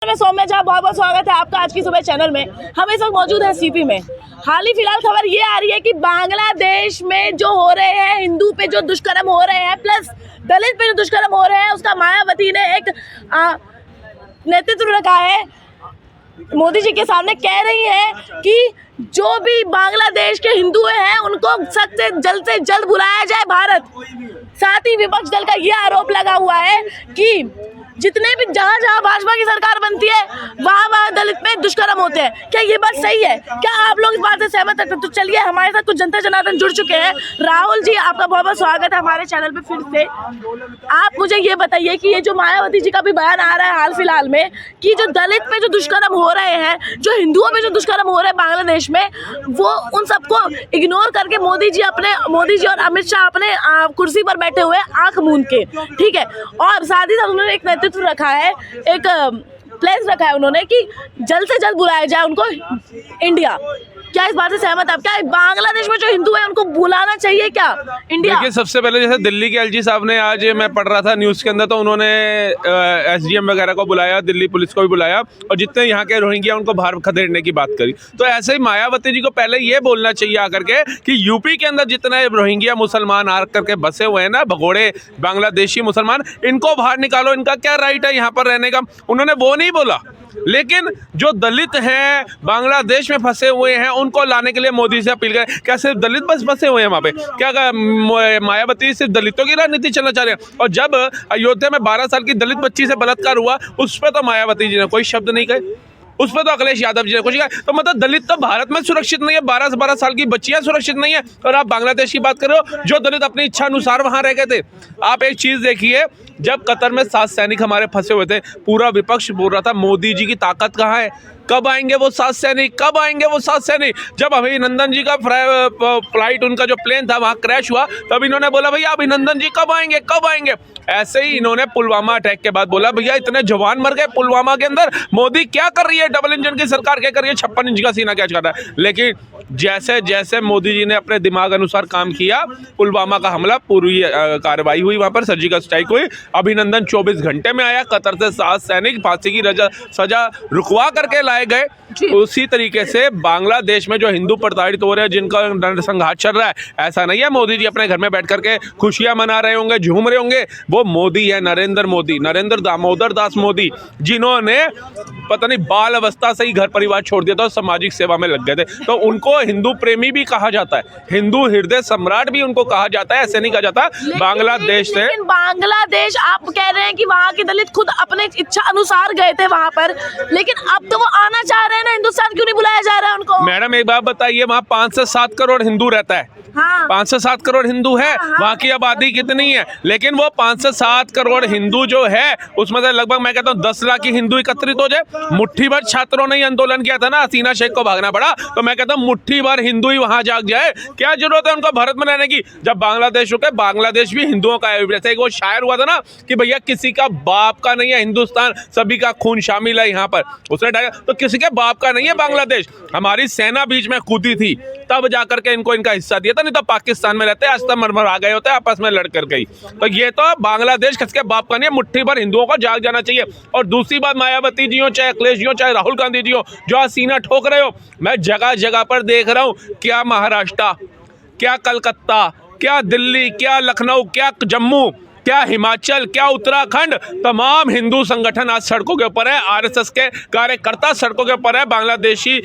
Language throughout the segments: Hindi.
मैं सौम्या झा, बहुत बहुत स्वागत है आपका आज की सुबह चैनल में। हम इस वक्त मौजूद हैं सीपी में। हाल ही फिलहाल खबर ये आ रही है कि बांग्लादेश में जो हो रहे हैं, हिंदू पे जो दुष्कर्म हो रहे हैं प्लस दलित पे जो दुष्कर्म हो रहे हैं, उसका मायावती ने एक नेतृत्व रखा है। मोदी जी के सामने कह रही है कि जो भी बांग्लादेश के हिंदू हैं उनको सख्त से जल्द बुलाया जाए भारत। साथ ही विपक्ष दल का यह आरोप लगा हुआ है कि जितने भी जहाँ भाजपा की सरकार बनती है वहाँ दलित पे दुष्कर्म होते हैं। क्या ये बात सही है? क्या आप लोग इस बात से सहमत हैं? तो चलिए, हमारे साथ कुछ जनता जनार्दन जुड़ चुके हैं। राहुल जी, आपका बहुत बहुत स्वागत है हमारे चैनल पे फिर से। आप मुझे ये बताइए कि ये जो मायावती जी का भी बयान आ रहा है हाल फिलहाल में कि जो दलित पे जो दुष्कर्म हो रहे हैं, जो हिंदुओं पे जो दुष्कर्म हो रहे हैं बांग्लादेश में, वो उन सबको इग्नोर करके मोदी जी और अमित शाह अपने कुर्सी पर बैठे हुए आंख मूंद के, ठीक है। और साथ ही साथ उन्होंने एक नेतृत्व रखा है, एक प्लेस रखा है उन्होंने कि जल्द से जल्द बुलाया जाए उनको इंडिया। क्या इस बात से सहमत आप? क्या बांग्लादेश में जो हिंदू है उनको बुलाना चाहिए क्या इंडिया? देखिए, सबसे पहले जैसे दिल्ली के एलजी साहब ने, आज मैं पढ़ रहा था न्यूज़ के अंदर, तो उन्होंने एसडीएम वगैरह को बुलाया, दिल्ली पुलिस को भी बुलाया और जितने यहाँ के रोहिंग्या उनको बाहर खदेड़ने की बात करी। तो ऐसे ही मायावती जी को पहले ये बोलना चाहिए आकर के कि यूपी के अंदर जितने रोहिंग्या मुसलमान आ करके बसे हुए हैं ना, भगोड़े बांग्लादेशी मुसलमान, इनको बाहर निकालो, इनका क्या राइट है यहाँ पर रहने का। उन्होंने वो नहीं बोला, लेकिन जो दलित हैं, बांग्लादेश में फंसे हुए हैं, उनको लाने के लिए मोदी से अपील करें। क्या सिर्फ दलित बस फंसे हुए हैं वहाँ पे? क्या मायावती सिर्फ दलितों की राजनीति चलना चाह रहे हैं? और जब अयोध्या में 12 साल की दलित बच्ची से बलात्कार हुआ, उस पर तो मायावती जी ने कोई शब्द नहीं कहे, उस पर तो अखिलेश यादव जी ने कुछ कहा। तो मतलब दलित तो भारत में सुरक्षित नहीं है, 12 साल की बच्चियां सुरक्षित नहीं है, और आप बांग्लादेश की बात कर रहे हो जो दलित अपनी इच्छा अनुसार वहां रह गए थे। आप एक चीज देखिए, जब कतर में 7 सैनिक हमारे फंसे हुए थे, पूरा विपक्ष बोल रहा था मोदी जी की ताकत कहाँ है, कब आएंगे वो 7 सैनिक, कब आएंगे वो 7 सैनिक। जब अभिनंदन जी का फ्लाइट, उनका जो प्लेन था वहाँ क्रैश हुआ, तब इन्होंने बोला भैया अभिनंदन जी कब आएंगे, कब आएंगे। ऐसे ही इन्होंने पुलवामा अटैक के बाद बोला भैया इतने जवान मर गए पुलवामा के अंदर, मोदी क्या कर रही है, डबल इंजन की सरकार क्या कर रही है, 56 इंच का सीना क्या कर रहा है। लेकिन जैसे जैसे मोदी जी ने अपने दिमाग अनुसार काम किया, पुलवामा का हमला, पूरी कार्रवाई हुई, वहाँ पर सर्जिकल स्ट्राइक हुई, अभिनंदन 24 घंटे में आया, कतर से 7 सैनिक फांसी की सजा रुकवा करके लाए गए। उसी तरीके से बांग्लादेश में जो हिंदू प्रताड़ित हो रहे हैं, जिनका नरसंहार चल रहा है, ऐसा नहीं है मोदी जी अपने घर में बैठ करके खुशियां मना रहे होंगे, झूम रहे होंगे। वो मोदी है, नरेंद्र दामोदर दास मोदी, जिन्होंने पता नहीं बाल अवस्था से ही घर परिवार छोड़ दिया था और सामाजिक सेवा में लग गए थे। तो उनको हिंदू प्रेमी भी कहा जाता है, हिंदू हृदय सम्राट भी उनको कहा जाता है, ऐसे नहीं कहा जाता। बांग्लादेश से बांग्लादेश आप कह रहे हैं कि वहाँ के दलित खुद अपने इच्छा अनुसार गए थे वहाँ पर, लेकिन अब तो वो आना चाह रहे हैं ना, हिंदुस्तान क्यों नहीं बुलाया जा रहा है उनको? मैडम एक बात बताइए, वहाँ 5 से 7 करोड़ हिंदू रहता है। हाँ। 5 से 7 करोड़ हिंदू है। वहाँ की आबादी कितनी है? लेकिन वो 5 से 7 करोड़ हिंदू जो है, उसमें से लगभग मैं कहता हूँ 10 लाख की हिंदू एकत्रित हो जाए। मुट्ठी भर छात्रों ने आंदोलन किया था ना, हसीना शेख को भागना पड़ा, तो मैं कहता हूँ मुट्ठी भर हिंदू ही वहाँ जाग जाए। क्या जरूरत है उनको भारत में रहने की? जब बांग्लादेश रुके, बांग्लादेश भी हिंदुओं का है। जैसे वो शायर हुआ था ना कि भैया किसी का बाप का नहीं है हिंदुस्तान, सभी का खून शामिल है यहाँ पर, उसने डाला। तो किसी के बाप का नहीं है बांग्लादेश। हमारी सेना बीच में कूदी थी, तब जाकर के इनको इनका हिस्सा दिया था, नहीं तो पाकिस्तान में रहते आज तक मरमरा गए होते आपस में लड़कर गई। तो ये तो बांग्लादेश किसके बाप का नहीं है, मुट्ठी भर हिंदुओं को जाग जाना चाहिए। और दूसरी बात, मायावती जी हो, चाहे अखिलेश जी हो, चाहे राहुल गांधी जी हो, जो आज सीना ठोक रहे हो, मैं जगह जगह पर देख रहा हूँ, क्या महाराष्ट्र, क्या कलकत्ता, क्या दिल्ली, क्या लखनऊ, क्या जम्मू, क्या हिमाचल, क्या उत्तराखंड, तमाम हिंदू संगठन आज सड़कों के ऊपर है, आरएसएस के कार्यकर्ता सड़कों के ऊपर है बांग्लादेशी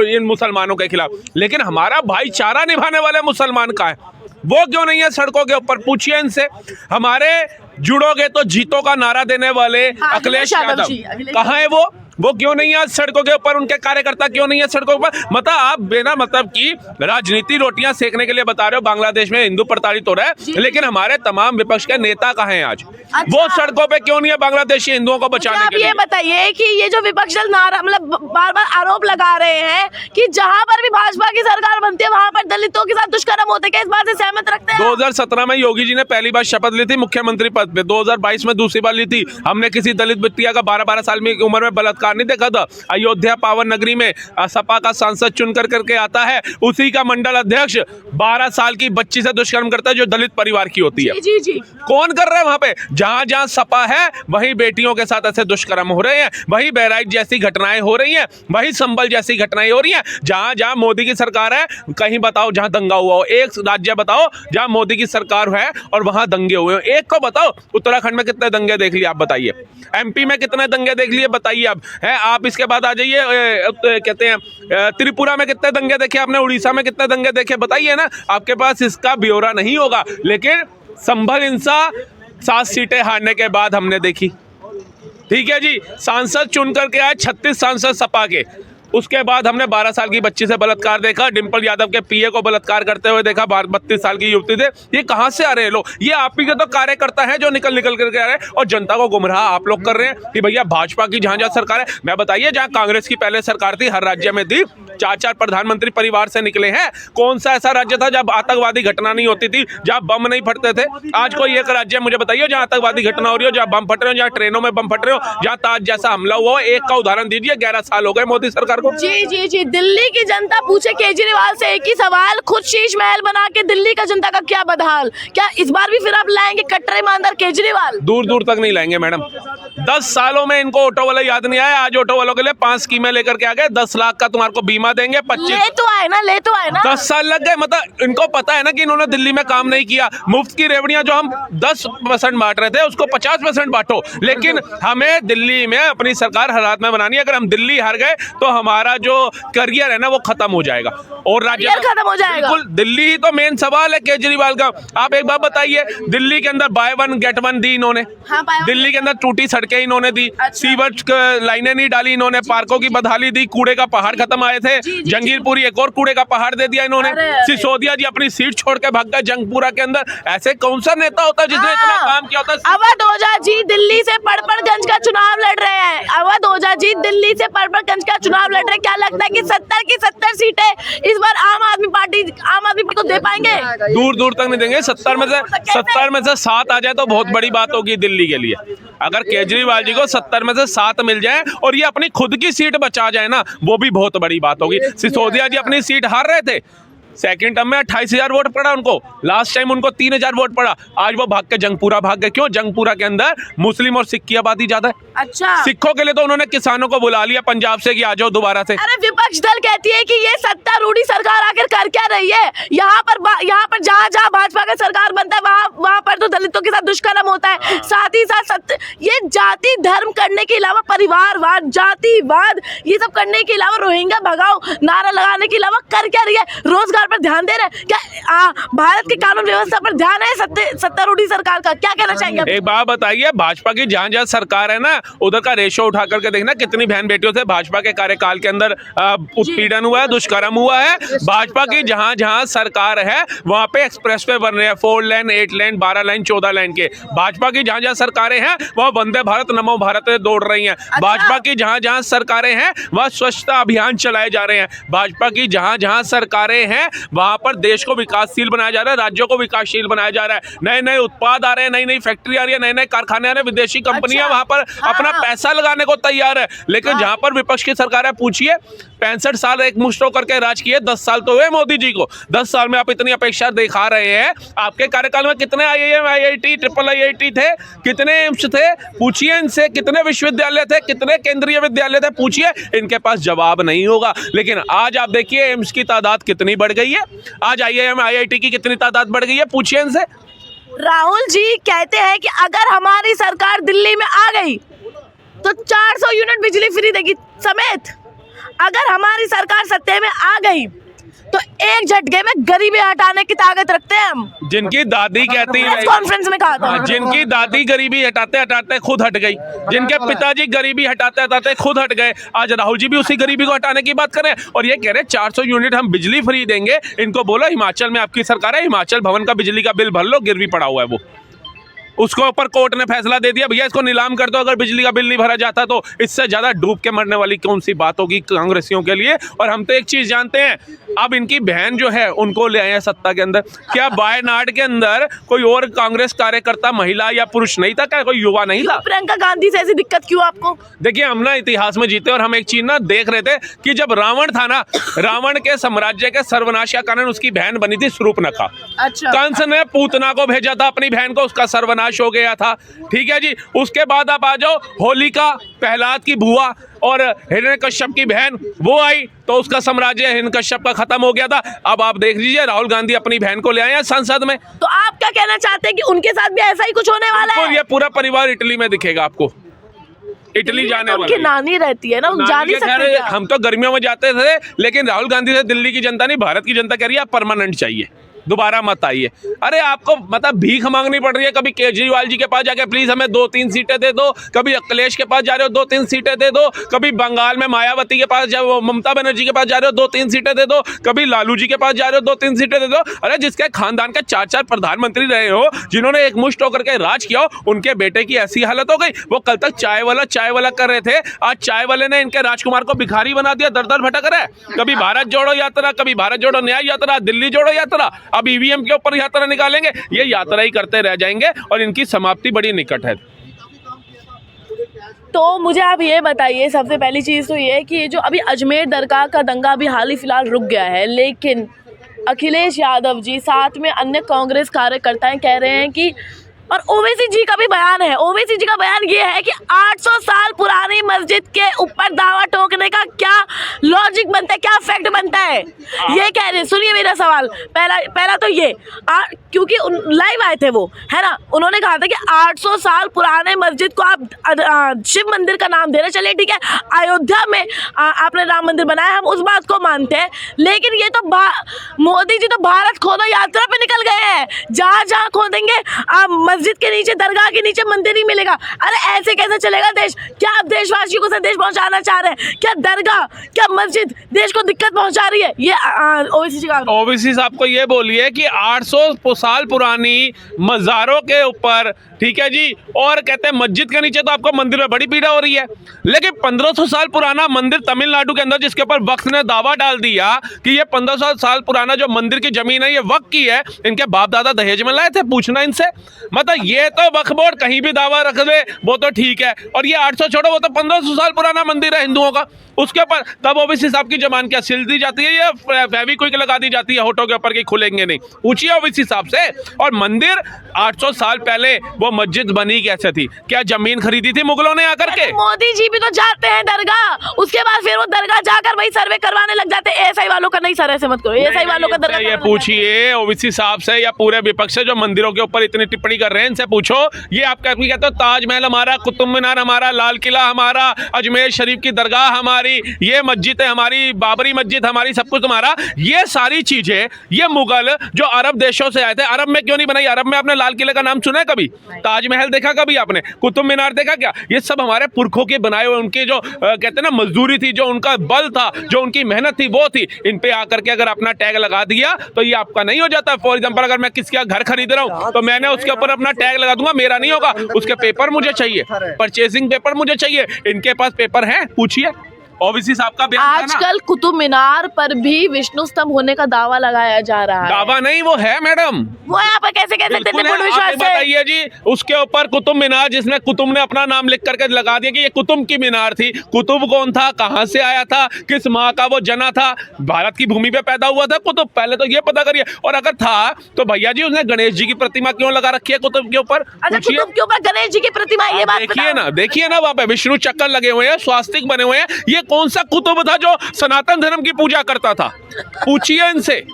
इन मुसलमानों के खिलाफ। लेकिन हमारा भाईचारा निभाने वाले मुसलमान कहाँ है? वो क्यों नहीं है सड़कों के ऊपर? पूछिए इनसे। हमारे जुड़ोगे तो जीतो का नारा देने वाले अखिलेश यादव कहाँ है? वो क्यों नहीं है सड़कों के ऊपर? उनके कार्यकर्ता क्यों नहीं है सड़कों पर? मतलब आप बिना मतलब की राजनीति रोटियां सेकने के लिए बता रहे हो बांग्लादेश में हिंदू प्रताड़ित हो रहा है, लेकिन हमारे तमाम विपक्ष के नेता कहाँ हैं आज? वो सड़कों पे क्यों नहीं है बांग्लादेशी हिंदुओं को बचाने के लिए? ये बताइए कि ये जो विपक्ष दल नारा मतलब बार बार आरोप लगा रहे हैं कि जहां पर भी भाजपा की सरकार बनती है वहां पर दलितों के साथ दुष्कर्म होते हैं, क्या इस बात से सहमत रखते हैं? 2017 में योगी जी ने पहली बार शपथ ली थी मुख्यमंत्री पद पे, 2022 में दूसरी बार ली थी। हमने किसी दलित बिटिया का 12-12 साल में उम्र में बलात्कार सरकार नहीं देखा था। अयोध्या पावन नगरी में सपा का सांसद चुन करके आता है, उसी का मंडल अध्यक्ष 12 साल की बच्ची से दुष्कर्म करता है जो दलित परिवार की होती है। जी जी। कौन कर रहा है वहां पे? जहां जहां सपा है वहीं बेटियों के साथ ऐसे दुष्कर्म हो रहे हैं, वहीं बहराइच जैसी घटनाएं हो रही हैं, वहीं संभल जैसी घटनाएं हो रही हैं। जहां जहां मोदी की सरकार है, कहीं बताओ जहां दंगा हुआ हो, एक राज्य बताओ जहां मोदी की सरकार है और वहां दंगे हुए हो। एक को बताओ। उत्तराखंड में कितने दंगे देख लिए आप बताइए, एमपी में कितने दंगे देख लिए बताइए आप, है आप। इसके बाद आ जाइए, कहते हैं त्रिपुरा में कितने दंगे देखे आपने, उड़ीसा में कितने दंगे देखे बताइए ना। आपके पास इसका ब्यौरा नहीं होगा। लेकिन संभल हिंसा 7 सीटें हारने के बाद हमने देखी, ठीक है जी। सांसद चुन करके आए 36 सांसद सपा के, उसके बाद हमने 12 साल की बच्ची से बलात्कार देखा, डिंपल यादव के पीए को बलात्कार करते हुए देखा, 32 साल की युवती थे। ये कहां से आ रहे हैं लोग? ये आप ही के तो कार्यकर्ता हैं जो निकल करके आ रहे हैं और जनता को गुमराह आप लोग कर रहे हैं कि भैया भाजपा की जहां जहां सरकार है। मैं बताइए, जहां कांग्रेस की पहले सरकार थी, हर राज्य में थी, 4-4 प्रधानमंत्री परिवार से निकले हैं। कौन सा ऐसा राज्य था जब आतंकवादी घटना नहीं होती थी, जहां बम नहीं फटते थे? आज कोई एक राज्य मुझे बताइए जहां आतंकवादी घटना हो रही हो, जहां बम फट रहे हो, जहां ट्रेनों में बम फट रहे हो, जहां ताज जैसा हमला हुआ हो। एक का उदाहरण दीजिए। 11 साल हो गए मोदी सरकार को। जी जी जी। दिल्ली की जनता पूछे केजरीवाल से एक ही सवाल, खुद शीश महल बना के दिल्ली का जनता का क्या बदहाल? क्या इस बार भी फिर आप लाएंगे कट्टर ईमानदार केजरीवाल? दूर दूर तक नहीं लाएंगे मैडम। 10 सालों में इनको ऑटो वाला याद नहीं आया। आज ऑटो वालों के लिए 5 स्कीमें लेकर के आ गए। 10 लाख का तुम्हारे को बीमा देंगे, 25 ले तो आए ना 10 साल लग गए। मतलब इनको पता है ना कि इन्होंने दिल्ली में काम नहीं किया। मुफ्त की रेवड़ियां जो हम 10% बांट रहे थे, उसको 50% बांटो। लेकिन हमें दिल्ली में अपनी सरकार हालात में बनानी है। अगर हम दिल्ली हार गए तो हमारा जो करियर है ना वो खत्म हो जाएगा और राज्य खत्म हो जाएगा। बिल्कुल, दिल्ली ही तो मेन सवाल है केजरीवाल का। आप एक बात बताइए, दिल्ली के अंदर बाय 1 गेट 1 दी इन्होंने। हाँ, दिल्ली के अंदर टूटी सड़कें इन्होंने दी। अच्छा। सीवर्स लाइनें नहीं डाली इन्होंने। पार्कों की बदहाली दी। कूड़े का पहाड़ खत्म आए थे, जंगीरपुरी एक और कूड़े का पहाड़ दे दिया इन्होंने। सिसोदिया जी अपनी सीट छोड़ के भाग गए जंगपुरा के अंदर। ऐसे कौन सा नेता होता है जिसने इतना काम किया होता है? अवध ओझा जी दिल्ली से पड़पड़गंज का चुनाव लड़ रहे हैं। अवध ओझा जी दिल्ली से पड़पड़गंज का चुनाव लड़ रहे हैं। क्या लगता है कि 70 की 70 सीटें इस बार आम आदमी पार्टी को दे पाएंगे? दूर दूर तक नहीं देंगे। 70 में से 7 आ जाए तो बहुत बड़ी बात होगी दिल्ली के लिए। अगर केजरीवाल जी को 70 में से 7 मिल जाए और ये अपनी खुद की सीट बचा जाए ना, वो भी बहुत बड़ी बात होगी। सिसोदिया जी अपनी सीट हार रहे थे, सेकंड टर्म में 28,000 वोट पड़ा उनको। लास्ट टाइम उनको 3,000 वोट पड़ा। आज वो भाग के जंगपुरा भाग गए। क्यों? जंगपुरा के अंदर मुस्लिम और सिख की आबादी ज्यादा है। अच्छा। सिखों के लिए तो उन्होंने किसानों को बुला लिया पंजाब से कि आ जाओ दोबारा से। अरे विपक्ष दल कहती है कि ये सत्तारूढ़ी सरकार आखिर कर क्या रही है? यहाँ पर जहाँ जहाँ भाजपा का सरकार बनता है वहाँ पर तो दलितों के साथ दुष्कर्म होता है। साथ ही साथ ये जाति धर्म करने के अलावा परिवारवाद, जातिवाद, ये सब करने के अलावा रोहिंग्या भगाओ नारा लगाने के अलावा कर क्या रही है? रोजगार पर ध्यान दे रहे हैं क्या? भारत की कानून व्यवस्था पर ध्यान है सत्तारूढ़ी सरकार का? क्या कहना चाहेंगे? एक बात बताइए, भाजपा की जहां जहां सरकार है ना, उधर का रेशो उठा करके देखना कितनी बहन बेटियों से भाजपा के कार्यकाल के अंदर उत्पीड़न हुआ है, दुष्कर्म हुआ है। भाजपा की जहां जहां सरकार है वहां पे एक्सप्रेसवे बन रहे हैं, 4 लेन 8 लेन 12 लेन 14 लेन के। भाजपा की जहां जहां सरकारें हैं वह वंदे भारत नमो भारत दौड़ रही हैं। भाजपा की जहां जहां सरकारें हैं वह स्वच्छता अभियान चलाए जा रहे हैं। भाजपा की जहां जहां सरकारें हैं वहां पर देश को विकासशील बनाया जा रहा है, राज्यों को विकासशील बनाया जा रहा है। नए नए उत्पाद आ रहे हैं, नई नई फैक्ट्री आ रही है, नए नए कारखाने आ रहे हैं, विदेशी कंपनियां वहां पर अपना पैसा लगाने को तैयार है। लेकिन जहां पर विपक्ष की सरकार है, पूछिए 65 साल एक मुश्त होकर के राज किए, 10 साल तो हुए मोदी जी को। 10 साल में आप इतनी अपेक्षा दिखा रहे हैं। आपके कार्यकाल में कितने IIM IIT ट्रिपल IIT थे, कितने एम्स थे? पूछिए इनसे। कितने विश्वविद्यालय थे, कितने केंद्रीय विद्यालय थे? पूछिए। इनके पास जवाब नहीं होगा। लेकिन आज आप देखिए एम्स की तादाद कितनी बढ़ गई है, आज IIM IIT की कितनी तादाद बढ़ गई है, पूछिए इनसे। राहुल जी कहते हैं कि अगर हमारी सरकार दिल्ली में आ गई तो 400 यूनिट बिजली फ्री देगी समेत। अगर हमारी सरकार सत्ते में आ गई तो एक झटके में गरीबी हटाने की ताकत रखते हैं हम। जिनकी दादी कहती है, कॉन्फ्रेंस में कहा था, जिनकी दादी गरीबी हटाते हटाते खुद हट गई, जिनके पिताजी गरीबी हटाते हटाते खुद हट गए, आज राहुल जी भी उसी गरीबी को हटाने की बात करें और ये कह रहे 400 यूनिट हम बिजली फ्री देंगे। इनको बोलो हिमाचल में आपकी सरकार है, हिमाचल भवन का बिजली का बिल भर लो, गिरवी पड़ा हुआ है वो। उसको ऊपर कोर्ट ने फैसला दे दिया, भैया इसको नीलाम कर दो, अगर बिजली का बिल नहीं भरा जाता तो। इससे ज्यादा डूब के मरने वाली कौन सी बात होगी कांग्रेसियों के लिए। और हम तो एक चीज जानते हैं, अब इनकी बहन जो है उनको ले आए हैं सत्ता के अंदर। क्या वायनाड के अंदर कोई और कांग्रेस कार्यकर्ता महिला या पुरुष नहीं था? क्या कोई युवा नहीं था? प्रियंका गांधी से ऐसी दिक्कत क्यों आपको? देखिए, हम ना इतिहास में जीते और हम एक चीज ना देख रहे थे कि जब रावण था ना, रावण के साम्राज्य के सर्वनाश का कारण उसकी बहन बनी थी शूर्पणखा। अच्छा। कंस ने पूतना को भेजा था अपनी बहन को, उसका सर्वनाश हो गया था। ठीक है जी। उसके बाद आप आ जाओ, होलिका प्रहलाद की बुआ और हिरण्यकश्यप की बहन वो आई तो उसका साम्राज्य हिरण्यकश्यप का खत्म हो गया था। अब आप देख लीजिए, राहुल गांधी अपनी बहन को ले आए हैं संसद में। तो आप क्या कहना चाहते हैं कि उनके साथ भी ऐसा ही कुछ होने वाला है? ये पूरा परिवार इटली में दिखेगा आपको। इटली जाने तो उनकी नानी रहती है ना, उन जा नहीं सकते क्या? हम तो गर्मियों में जाते थे, लेकिन राहुल गांधी से दिल्ली की जनता नहीं, भारत की जनता कह रही है आप परमानेंट चाहिए, दोबारा मत आइए। अरे आपको मतलब भीख मांगनी पड़ रही है, कभी केजरीवाल जी के पास जाके प्लीज हमें 2-3 सीटें दे दो, कभी अखिलेश के पास जा रहे हो 2-3 सीटें दे दो, कभी बंगाल में मायावती के पास जाओ, ममता बनर्जी के पास जा रहे हो 2-3 सीटें दे दो, कभी लालू जी के पास जा रहे हो 2-3 सीटें दे दो। अरे जिसके खानदान के 4-4 प्रधानमंत्री रहे हो, जिन्होंने एक मुश्त होकर के राज किया हो, उनके बेटे की ऐसी हालत हो गई। वो कल तक चाय वाला कर रहे थे, आज चाय वाले ने इनके राजकुमार को भिखारी बना दिया, दर भटक रहा है। कभी भारत जोड़ो यात्रा, कभी भारत जोड़ो न्याय यात्रा, दिल्ली जोड़ो यात्रा, अब ईवीएम के ऊपर यात्रा निकालेंगे। ये यात्रा ही करते रह जाएंगे और इनकी समाप्ति बड़ी निकट है। तो मुझे आप ये बताइए, सबसे पहली चीज़ तो ये है कि ये जो अभी अजमेर दरगाह का दंगा अभी हाल ही फिलहाल रुक गया है, लेकिन अखिलेश यादव जी साथ में अन्य कांग्रेस कार्यकर्ताएं कह रहे हैं कि, और ओवैसी जी का भी बयान है, ओवैसी जी का बयान ये है कि 800 साल पुरानी मस्जिद के ऊपर दावा ठोकने का क्या लॉजिक बनता है, क्या फैक्ट बनता है, ये कह रहे हैं। सुनिए मेरा सवाल, पहला तो ये क्योंकि लाइव आए थे वो, है ना, उन्होंने कहा था कि 800 साल पुराने मस्जिद को आप शिव मंदिर का नाम दे रहे, चलिए ठीक है, अयोध्या में आपने राम मंदिर बनाया, हम उस बात को मानते हैं, लेकिन ये तो मोदी जी तो भारत खोदो यात्रा पे निकल गए हैं, जहाँ खोदेंगे मस्जिद के नीचे, दरगाह के नीचे मंदिर ही मिलेगा। अरे ऐसे कैसे चलेगा देश? क्या आप देशवासियों को संदेश पहुंचाना चाह रहे हैं? क्या दरगाह, क्या मस्जिद देश को दिक्कत पहुंचा रही है? ये ओवैसी साहब को ये बोलिए कि 800 साल पुरानी मज़ारों के ऊपर, ठीक है जी, और कहते हैं मस्जिद के नीचे तो आपको मंदिर में बड़ी पीड़ा हो रही है, लेकिन 1500 साल पुराना मंदिर तमिलनाडु के अंदर, जिसके ऊपर वक्फ ने दावा डाल दिया कि ये 1500 साल पुराना जो मंदिर की जमीन है ये वक्फ की है, इनके बाप दादा दहेज में लाए थे, पूछना इनसे। मतलब ये तो वक्फ बोर्ड कहीं भी दावा रख दे वो तो ठीक है, और ये 800 छोड़ो, वो तो 1500 साल पुराना मंदिर है हिंदुओं का, उसके ऊपर तब ओवैसी साहब की जबान क्या सिल दी जाती है या फेविक्विक लगा दी जाती है होठों के ऊपर कि खुलेंगे नहीं? पूछिए ओवैसी साहब से। और मंदिर 800 साल पहले वो मस्जिद बनी कैसे थी? क्या जमीन खरीदी थी मुगलों ने आकर के? मोदी जी भी तो जाते हैं दरगाह, उसके बाद फिर वो दरगाह जाकर वही सर्वे करवाने लग जाते हैं। एएसआई वालों का नहीं सर, ऐसे मत करो, एएसआई वालों का दरगाह। ये पूछिए ओवैसी साहब से या पूरे विपक्ष से जो मंदिरों के ऊपर इतनी टिप्पणी कर रहे हैं, इनसे पूछो, ये आप कहते हो ताजमहल हमारा, कुतुब मीनार हमारा, लाल किला हमारा, अजमेर शरीफ की दरगाह हमारी, ये मस्जिद है हमारी, बाबरी मस्जिद हमारी, सब कुछ तुम्हारा। ये सारी चीजें ये मुगल जो अरब देशों से आए थे, अरब में क्यों नहीं बनाई? अरब में आपने लाल किले का नाम सुना है कभी? ताजमहल देखा कभी आपने? कुतुब मीनार देखा क्या? ये सब हमारे पुरखों के बनाए हुए, उनके जो कहते हैं ना मजदूरी थी, जो उनका बल था, जो उनकी मेहनत थी, वो थी। इन पे आकर के अगर अपना टैग लगा दिया तो ये आपका नहीं हो जाता। फॉर एग्जाम्पल, अगर मैं किसी का घर खरीद रहा हूँ तो मैंने उसके ऊपर अपना टैग लगा दूंगा, मेरा नहीं होगा, उसके पेपर मुझे चाहिए, परचेसिंग पेपर मुझे चाहिए। इनके पास पेपर है? पूछिए। ओवैसी साहब का बयान आजकल कुतुब मीनार पर भी विष्णु स्तंभ होने का दावा लगाया जा रहा है। दावा नहीं, वो है मैडम, वो यहाँ पर कैसे कह सकते हैं? विश्वास से बताइए जी, उसके ऊपर कुतुब मीनार, जिसने कुतुब ने अपना नाम लिख करके लगा दिया कि ये कुतुब की मीनार थी। कुतुब कौन था, कहाँ से आया था, किस माह का वो जना था, भारत की भूमि पे पैदा हुआ था कुतुब? पहले तो ये पता करिए। और अगर था तो भैया जी उसने गणेश जी की प्रतिमा क्यों लगा रखी है कुतुब के ऊपर? कुतुब के ऊपर गणेश जी की प्रतिमा, ये बात देखिए ना, वहाँ पे विष्णु चक्कर लगे हुए हैं, स्वास्तिक बने हुए हैं। ये कौन सा कुतुब था जो सनातन धर्म की पूजा करता था? पूछिए इनसे।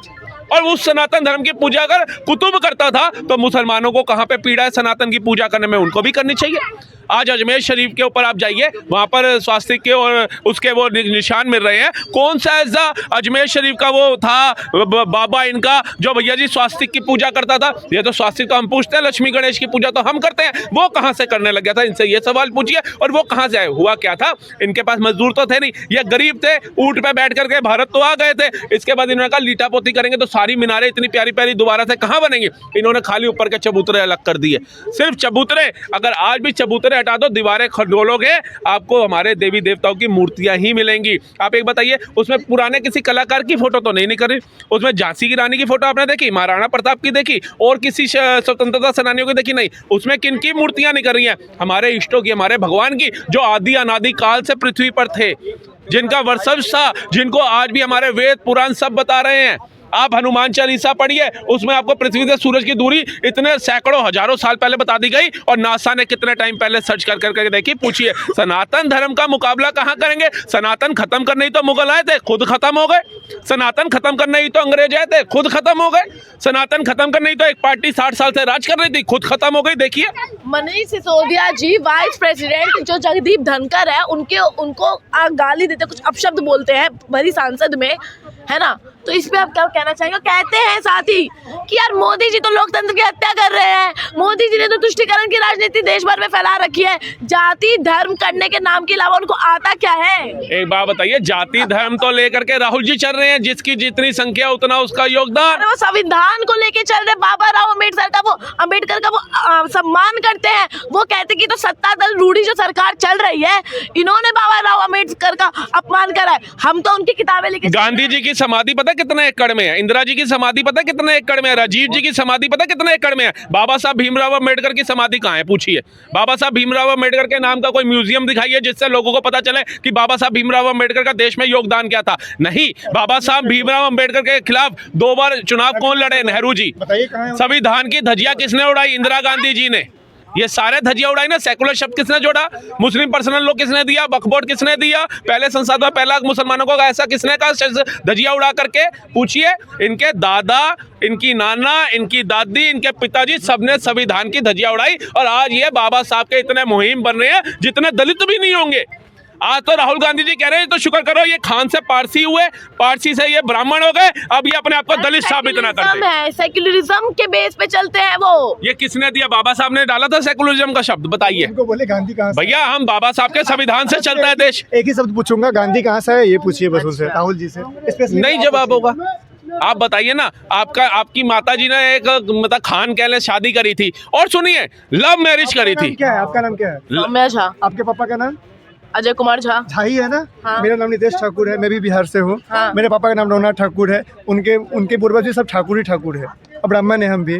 और उस सनातन धर्म की पूजा अगर कुतुब करता था तो मुसलमानों को कहां पे पीड़ा है सनातन की पूजा करने में? उनको भी करनी चाहिए। आज अजमेर शरीफ के ऊपर आप जाइए, वहाँ पर स्वास्तिक के और उसके वो निशान मिल रहे हैं। कौन सा ऐसा अजमेर शरीफ का वो था बाबा इनका जो भैया जी स्वास्तिक की पूजा करता था? ये तो स्वास्तिक तो हम पूछते हैं, लक्ष्मी गणेश की पूजा तो हम करते हैं, वो कहाँ से करने लग गया था? इनसे ये सवाल पूछिए। और वो कहाँ से आए? हुआ क्या था, इनके पास मजदूर तो थे नहीं, ये गरीब थे, ऊंट पे बैठ करके भारत तो आ गए थे। इसके बाद इन्होंने कहा लीटापोती करेंगे तो सारी मीनारें इतनी प्यारी प्यारी दोबारा से कहाँ बनेंगी? इन्होंने खाली ऊपर के चबूतरे अलग कर दिए, सिर्फ चबूतरे। अगर आज भी चबूतरे हटा दो, दीवारें खडोलोगे, आपको हमारे देवी देवताओं की मूर्तियां ही मिलेंगी। आप एक बताइए, उसमें पुराने किसी कलाकार की फोटो तो नहीं निकली, उसमें झांसी की रानी की फोटो आपने देखी, महाराणा प्रताप की देखी, और किसी स्वतंत्रता सेनानियों की देखी? नहीं। उसमें किन की मूर्तियां निकल रही हैं? हमारे इष्टों की, हमारे भगवान की, जो आदि अनादि काल से पृथ्वी पर थे, जिनका वर्चस्व था, जिनको आज भी हमारे वेद पुराण सब बता रहे हैं। आप हनुमान चालीसा पढ़िए, उसमें आपको पृथ्वी से सूरज की दूरी इतने सैकड़ों हजारों साल पहले बता दी गई, और नासा ने कितने टाइम पहले सर्च कर करके देखी। पूछिए, सनातन धर्म का मुकाबला कहाँ करेंगे? सनातन खत्म करने ही तो मुगल आए थे, खुद खत्म हो गए। सनातन खत्म करने ही तो अंग्रेज आए थे, खुद खत्म हो गए। सनातन खत्म करने ही तो एक पार्टी 60 साल से राज कर रही थी, खुद खत्म हो गई। देखिए, मनीष सिसोदिया जी वाइस प्रेसिडेंट जो जगदीप धनखड़ है, उनको गाली देते, कुछ अपशब्द बोलते हैं भरी सांसद में, है ना? तो इस पे आप क्या कहना चाहेंगे? कहते हैं साथ ही कि यार मोदी जी तो लोकतंत्र की हत्या कर रहे हैं, मोदी जी ने तो तुष्टीकरण की राजनीति देश भर में फैला रखी है, जाति धर्म करने के नाम के अलावा उनको आता क्या है? एक बात बताइए, जाति धर्म तो लेकर के राहुल जी चल रहे हैं, जिसकी जितनी संख्या उतना उसका योगदान। अरे वो संविधान को लेके चल रहे, बाबा राव अम्बेडकर का वो सम्मान करते हैं। वो कहते कि तो सत्ता दल रूढ़ी जो सरकार चल रही है, इन्होंने बाबा राव अम्बेडकर का अपमान करा है। हम तो उनकी किताबें लेके, गांधी जी की समाधि पता कितने एकड़ में है? इंदिरा जी की समाधि पता कितने एकड़ में है? राजीव जी की समाधि पता कितने एकड़ में है? बाबा साहब भीमराव अम्बेडकर की समाधि कहाँ है? पूछिए। बाबा साहब भीमराव अम्बेडकर के नाम का कोई म्यूजियम दिखाइए जिससे लोगों को पता चले कि बाबा साहब भीमराव अम्बेडकर का देश में योगदान क्या था। नहीं, बाबा साहब भीमराव अम्बेडकर के खिलाफ 2 बार चुनाव कौन लड़े? नेहरू जी। संविधान की धज्जियां किसने उड़ाई? इंदिरा गांधी जी ने। ये सारे धज्जियां उड़ाई ना। सेकुलर शब्द किसने जोड़ा? मुस्लिम पर्सनल लॉ किसने दिया? वक्फ बोर्ड किसने दिया? पहले संसद में पहला मुसलमानों को ऐसा किसने कहा? धज्जियां उड़ा करके पूछिए। इनके दादा, इनकी नाना, इनकी दादी, इनके पिताजी, सबने संविधान की धज्जियां उड़ाई, और आज ये बाबा साहब के इतने मुहिम बन रहे हैं जितने दलित भी नहीं होंगे। आज तो राहुल गांधी जी कह रहे हैं तो शुक्र करो ये खान से पारसी हुए, पारसी से ये ब्राह्मण हो गए, अब ये अपने आप को दलित साबित ना करते हैं। सेक्युलरिज्म के बेस पे चलते हैं वो। ये किसने दिया? बाबा साहब ने डाला था सेकुलरिज्म का शब्द, बताइए। बोले गांधी कहाँ से? भैया हम बाबा साहब के संविधान से चलता है देश। एक ही शब्द पूछूंगा, गांधी कहाँ से है ये पूछिए बस उनसे, राहुल जी से। नहीं जवाब होगा। आप बताइए ना। आपकी माता जी ने एक मतलब खान कहले शादी करी थी, और सुनिए लव मैरिज करी थी। क्या है आपका नाम? क्या है? सौम्या झा। आपके पापा का नाम? अजय कुमार झा। झाई है ना? हाँ। मेरा नाम नितेश ठाकुर है, मैं भी बिहार से हूँ। हाँ। मेरे पापा का नाम रघुनाथ ठाकुर है, उनके पूर्वज भी सब ठाकुर ही ठाकुर है, अब ब्राह्मण है हम भी।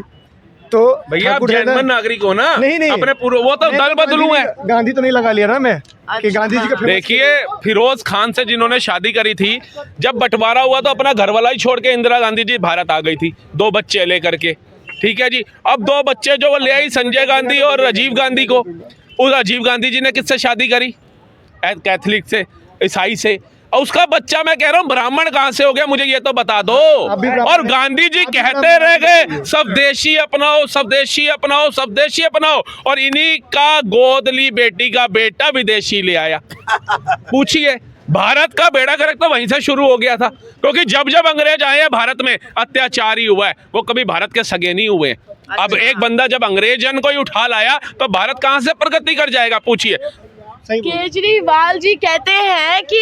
तो भैया आप जर्मन नागरिक हो ना? नहीं अपने पूर्व वो तो दल बदलू है। गांधी तो नहीं लगा लिया ना मैं कि गांधी जी का। देखिए, फिरोज खान से जिन्होंने शादी करी थी, जब बंटवारा हुआ तो अपना घरवाला ही छोड़ के इंदिरा गांधी जी भारत आ गई थी 2 बच्चे लेकर के। ठीक है जी। अब 2 बच्चे जो वो ले आई संजय गांधी और राजीव गांधी को, उस राजीव गांधी जी ने किससे शादी करी? कैथलिक से, ईसाई से। और उसका बच्चा मैं कह रहा हूँ ब्राह्मण कहाँ से हो गया, मुझे ये तो बता दो। और गांधी जी कहते रह गए स्वदेशी अपनाओ, स्वदेशी अपनाओ, स्वदेशी अपनाओ, और इन्हीं का गोद ली बेटी का बेटा विदेशी ले आया। पूछिए, भारत का बेड़ा गर्क तो वहीं से शुरू हो गया था, क्योंकि जब जब अंग्रेज आए हैं भारत में अत्याचार ही हुआ है, वो कभी भारत के सगे नहीं हुए। अब एक बंदा जब अंग्रेजन को ही उठा लाया तो भारत कहाँ से प्रगति कर जाएगा? पूछिए। केजरीवाल जी कहते हैं कि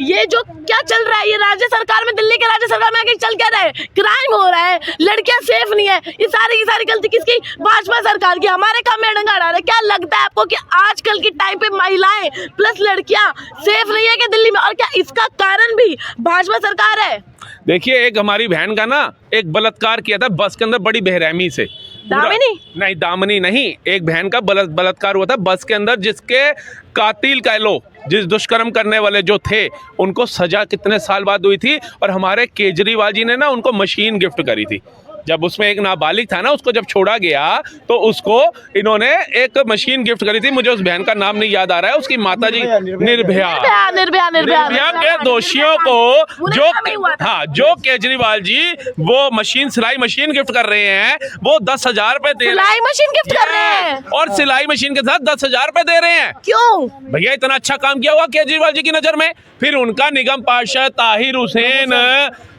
ये जो क्या चल रहा है, ये राज्य सरकार में, दिल्ली के राज्य सरकार में आगे चल क्या रहा है? क्राइम हो रहा है, लड़कियां सेफ नहीं है, ये सारी की सारी गलती किसकी? भाजपा सरकार की। हमारे काम में डंगा अड़ा रहा है। क्या लगता है आपको कि आजकल की टाइम पे महिलाएं प्लस लड़कियां सेफ नहीं है क्या दिल्ली में? और क्या इसका कारण भी भाजपा सरकार है? देखिए, एक हमारी बहन का ना एक बलात्कार किया था बस के अंदर बड़ी बेरहमी से। दामिनी? नहीं, दामिनी नहीं, एक बहन का बलात्कार हुआ था बस के अंदर, जिसके कातिल कह लो, जिस दुष्कर्म करने वाले जो थे, उनको सजा कितने साल बाद हुई थी, और हमारे केजरीवाल जी ने ना उनको मशीन गिफ्ट करी थी। जब उसमें एक नाबालिग था ना, उसको जब छोड़ा गया तो उसको इन्होंने एक मशीन गिफ्ट करी थी, मुझे उस बहन का नाम नहीं याद आ रहा है, उसकी माता जी निर्भया निर्भया के दोषियों को जो केजरीवाल जी वो मशीन, सिलाई मशीन गिफ्ट कर रहे हैं, वो 10,000 रुपए दे रहे हैं, सिलाई मशीन गिफ्ट कर रहे हैं और सिलाई मशीन के साथ 10,000 रुपए दे रहे हैं। क्यों? भैया इतना अच्छा काम किया हुआ केजरीवाल जी की नजर में। फिर उनका निगम पार्षद ताहिर हुसैन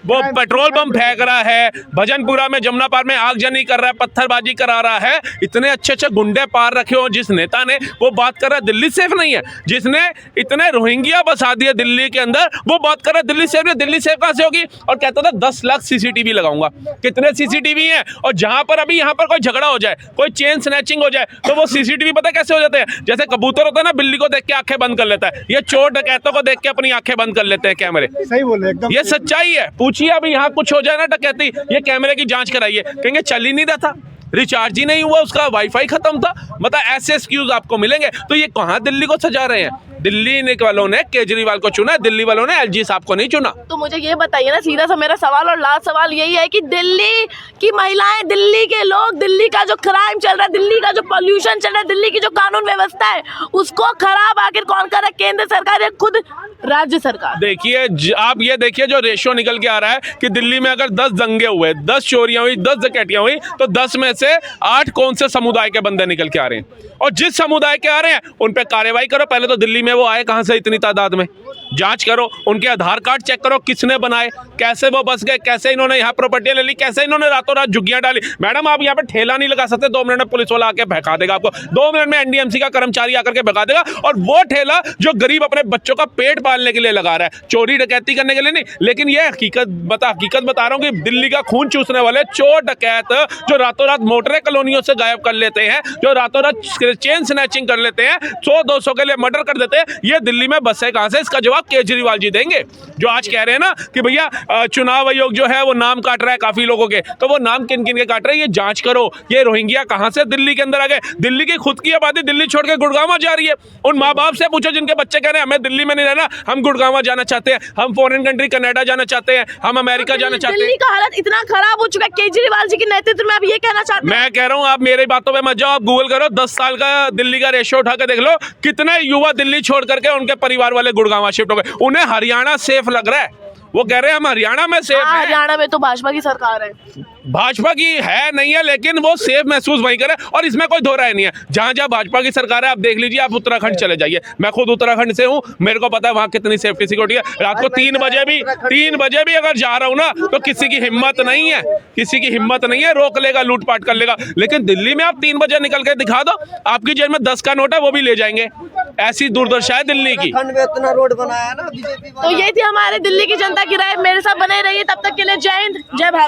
वो पेट्रोल बम फेंक रहा है, भजनपुरा में जमुना पार में आगजनी कर रहा है, पत्थरबाजी करा रहा है। इतने अच्छे अच्छे गुंडे पार रखे हो जिस नेता ने, वो बात कर रहा है दिल्ली सेफ नहीं है। जिसने इतने रोहिंग्या बसा दिए दिल्ली के अंदर, वो बात कर रहा है दिल्ली सेफ नहीं। दिल्ली सेफ कहां से होगी? और कहता था 10 लाख सीसीटीवी लगाऊंगा। कितने सीसीटीवी हैं? और जहां पर अभी यहाँ पर कोई झगड़ा हो जाए, कोई चेन स्नैचिंग हो जाए, तो वो सीसीटीवी पता कैसे हो जाते हैं? जैसे कबूतर होता है ना, बिल्ली को देख के आंखें बंद कर लेता है, ये चोर डकैतों को देख के अपनी आंखें बंद कर लेते हैं कैमरे। सही बोले एकदम, ये सच्चाई है। पूछिए अभी यहाँ कुछ हो जाए ना डकैती, ये कैमरे की जांच कराइए, कहेंगे चल ही नहीं रहा था, रिचार्ज ही नहीं हुआ, उसका वाईफाई खत्म था। मतलब ऐसे एक्सक्यूज आपको मिलेंगे। तो ये कहाँ दिल्ली को सजा रहे हैं? दिल्ली वालों ने केजरीवाल को चुना, दिल्ली वालों ने एलजी साहब को नहीं चुना। तो मुझे ये बताइए ना, सीधा सा मेरा सवाल और लास्ट सवाल यही है कि दिल्ली की महिलाएं, दिल्ली के लोग, दिल्ली का जो क्राइम चल रहा है, दिल्ली का जो पॉल्यूशन चल रहा है, दिल्ली की जो कानून व्यवस्था है, उसको खराब आखिर कौन कर रहा है? केंद्र सरकार या खुद राज्य सरकार? देखिए आप ये देखिए जो रेशो निकल के आ रहा है कि दिल्ली में अगर 10 दंगे हुए, 10 चोरियां हुई, 10 डकैतियां हुई, तो 10 में से 8 कौन से समुदाय के बंदे निकल के आ रहे हैं। और जिस समुदाय के आ रहे हैं उन पे कार्रवाई करो। पहले तो दिल्ली में वो आए कहां से इतनी तादाद में, जांच करो, उनके आधार कार्ड चेक करो, किसने बनाए, कैसे वो बस गए, कैसे इन्होंने यहाँ प्रॉपर्टी ले ली, कैसे इन्होंने रातों रात झुग्गियां डाली। मैडम आप यहाँ पे ठेला नहीं लगा सकते, 2 मिनट में पुलिस वाला आके भगा देगा आपको, 2 मिनट में एनडीएमसी का कर्मचारी आकर के भगा देगा। और वो ठेला जो गरीब अपने बच्चों का पेट पालने के लिए लगा रहा है, चोरी डकैती करने के लिए नहीं। लेकिन ये हकीकत बता रहा हूँ कि दिल्ली का खून चूसने वाले चोर डकैत जो रातों रात मोटरे कॉलोनियों से गायब कर लेते हैं, जो रातों रात चेन स्नैचिंग कर लेते हैं, 100-200 के लिए मर्डर कर देते हैं, ये दिल्ली में बसे कहां से? इसका जवाब केजरीवाल जी देंगे। जो आज कह रहे हैं ना कि भैया चुनाव आयोग जो है वो नाम काट रहा है काफी लोगों के, तो वो नाम किन किन के काट रहे हैं ये जांच करो। ये रोहिंग्या कहां से दिल्ली के अंदर आ गए? दिल्ली की खुद की आबादी दिल्ली छोड़ के गुड़गांव जा रही है। उन माँ बाप से पूछो जिनके बच्चे कह रहे हैं हमें दिल्ली में नहीं रहना, हम गुड़गांव जाना चाहते हैं, हम फॉरेन कंट्री कनाडा जाना चाहते हैं, हम अमेरिका जाना चाहते हैं। दिल्ली का हालत इतना खराब हो चुका है केजरीवाल जी के नेतृत्व में, आप ये कहना चाहते हैं? मैं कह रहा हूं आप मेरी बातों पे मत जाओ, आप गूगल करो, 10 साल का दिल्ली का रेशो उठा के देख लो, कितने युवा दिल्ली छोड़ करके उनके परिवार वाले गुड़गांव शिफ्ट हो गए। उन्हें हरियाणा सेफ लग रहा है, वो कह रहे हैं हम हरियाणा में सेफ हैं। हरियाणा में तो भाजपा की सरकार है, भाजपा की है नहीं है, लेकिन वो सेफ महसूस वहीं करे, और इसमें कोई दो राय नहीं है। जहां जहां भाजपा की सरकार है, आप देख लीजिए, आप उत्तराखंड चले जाइए, मैं खुद उत्तराखंड से हूं, मेरे को पता है वहां कितनी सेफ्टी सिक्योरिटी है। रात को 3 बजे भी अगर जा रहा हूं ना, तो किसी की हिम्मत नहीं है, रोक लेगा, लूटपाट कर लेगा। लेकिन दिल्ली में आप 3 बजे निकल के दिखा दो, आपकी जेब में 10 का नोट है वो भी ले जाएंगे। ऐसी दुर्दशा है दिल्ली की। इतना रोड बनाया ना बीजेपी। तो ये थी हमारे दिल्ली की जनता की राय। मेरे साथ बने रहिए, तब तक के लिए जय हिंद, जय भारत।